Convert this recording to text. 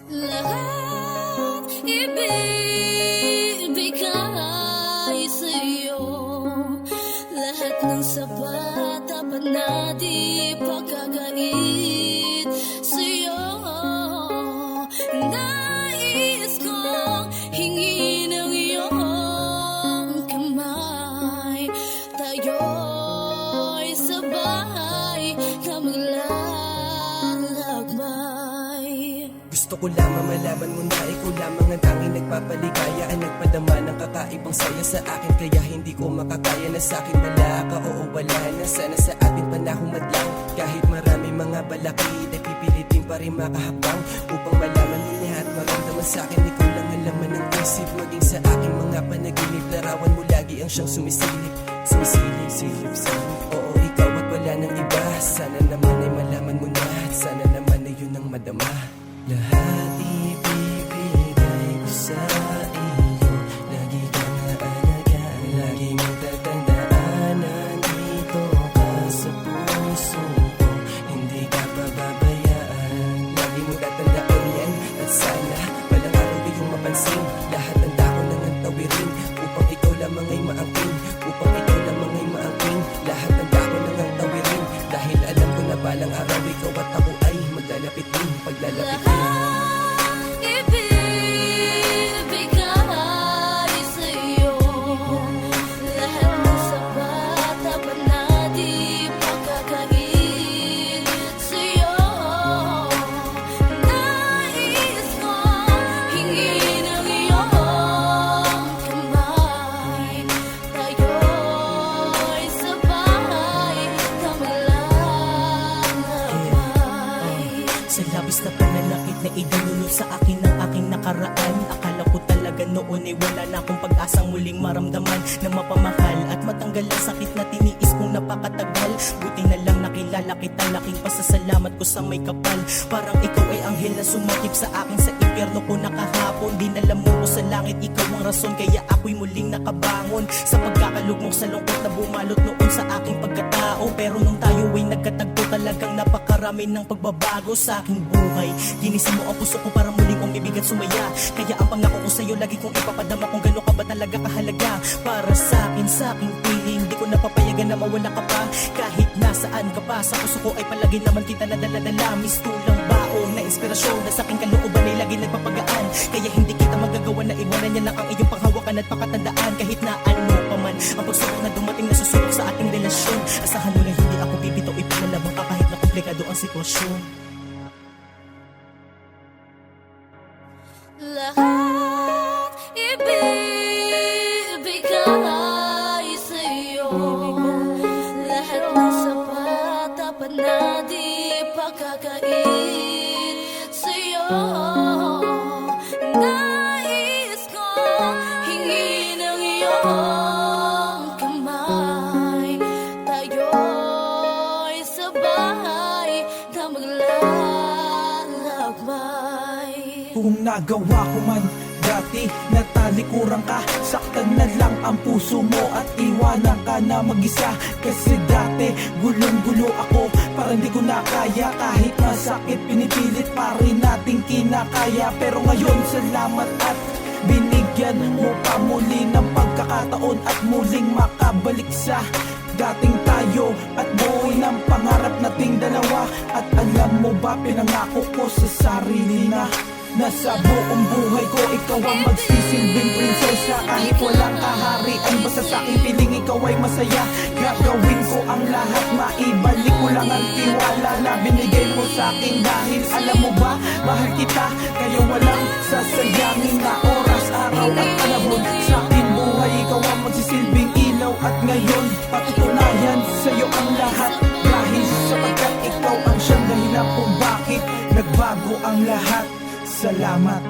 Lahat ibibigay sa'yo. Lahat ng sapat, dapat na di pagkakait sa'yo. Nais kong hingin ang iyong kamay. Tayo'y sabay na maglalakbay. Gusto ko lamang malaman mo na ikaw lamang ang tanging nagpapaligaya, ang nagpadama ng kakaibang saya sa akin. Kaya hindi ko makakaya na sa akin wala ka, oo wala na. Sana sa atin panahong madlang, kahit marami mga balakid ay pipilitin pa rin makahapang upang malaman mo niya at maramdaman sa akin. Ikaw lang ang laman ng isip, maging sa aking mga panaginip. Larawan mo lagi ang siyang sumisilip, sumisilip, silip, silip. Oo ikaw at wala nang iba. Sana naman ay malaman mo na, at sana naman ay yun ang madama. Lahat ibibigay ko sa iyo. Lagi kang aalagaan, lagi mong tatandaan. Nandito ka sa puso ko, hindi ka pababayaan. Lagi mong tatandaan yan, at sana walang araw iyong mapansin. Lahat ng dako lang ang tawirin, upang ikaw lamang ay maangkin, upang ikaw lamang ay maangkin. Lahat ng dako lang ang tawirin, dahil alam ko na balang araw ikaw at ako ay maglalapit din, paglalapit din. Lahat ibibigay sa'yo. Lahat ng sapat, dapat na di pagkakait sa'yo. Nais kong hingin ang iyong kamay. Tayo'y sabay na maglalakbay. Sa labis na pananakit na idinulot sa akin ng aking nakaraan, akala ko talaga noon ay wala na akong pag-asang muling maramdaman na mapamahal at matanggal ang sakit na tiniis kong napakatagal. Buti na lang nakilala kita, laking pasasalamat ko sa may kapal. Parang ikaw ay anghel na sumakip sa akin sa impyerno ko nakahapon. Dinala mo ko sa langit, ikaw ang rason kaya ako'y muling nakabangon sa pagkakalugmok sa lungkot na bumalot noon sa aking pagkatao. Pero nung tayo ay nagkatagpo, talagang napakarami ng pagbabago sa aking buhay. Ginising mo ang puso ko para muling umibig at sumaya. Kaya ang pangako ko sa'yo, lagi kong ipapadama kung gano'n ka ba talaga kahalaga para sa aking piling. Di ko napapayagan na mawala ka pa, kahit nasaan ka pa. Sa puso ko ay palagi naman kita nadala-dala. Mistulang baon na inspirasyon na sa aking kalooban ay lagi nagpapagaan. Kaya hindi kita magagawa na iwanan niya na ang iyong panghawakan at pakatandaan. Kahit na ano pa man ang pagsubok na dumating na susubok sa ating relasyon, asahan mo na hindi ako pipito, ipinalabang ka kahit na komplikado ang sitwasyon. Lahat ibibigay sa'yo. Lahat ng sapat, dapat na di pagkakait sa'yo. Nais kong hingin ang iyong kamay. Tayo'y sabay na maglalakbay. Kung nagawa ko man dati na talikuran ka, saktan na lang ang puso mo at iwanan ka na mag-isa. Kasi dati gulong-gulo ako, parang di ko na kaya. Kahit masakit pinipilit pa rin nating kinakaya. Pero ngayon salamat at binigyan mo pa muli ng pagkakataon at muling makabalik sa dating tayo at buhay ng pangarap nating dalawa. At alam mo ba, pinangako ko sa sarili na nasa buong buhay ko ikaw ang magsisilbing prinsesa. Kahit walang kaharian, basta sa aking piling ikaw ay masaya. Gagawin ko ang lahat, maibalik ko lang ang tiwala na binigay mo sa akin. Dahil alam mo ba, mahal kita, kaya walang sasayangin na oras, araw at panahon. Sa aking buhay ikaw ang magsisilbing ilaw. At ngayon, patutunayan sa'yo ang lahat. Dahil sapagkat ikaw ang siyang dahilan kung bakit nagbago ang lahat. Salamat.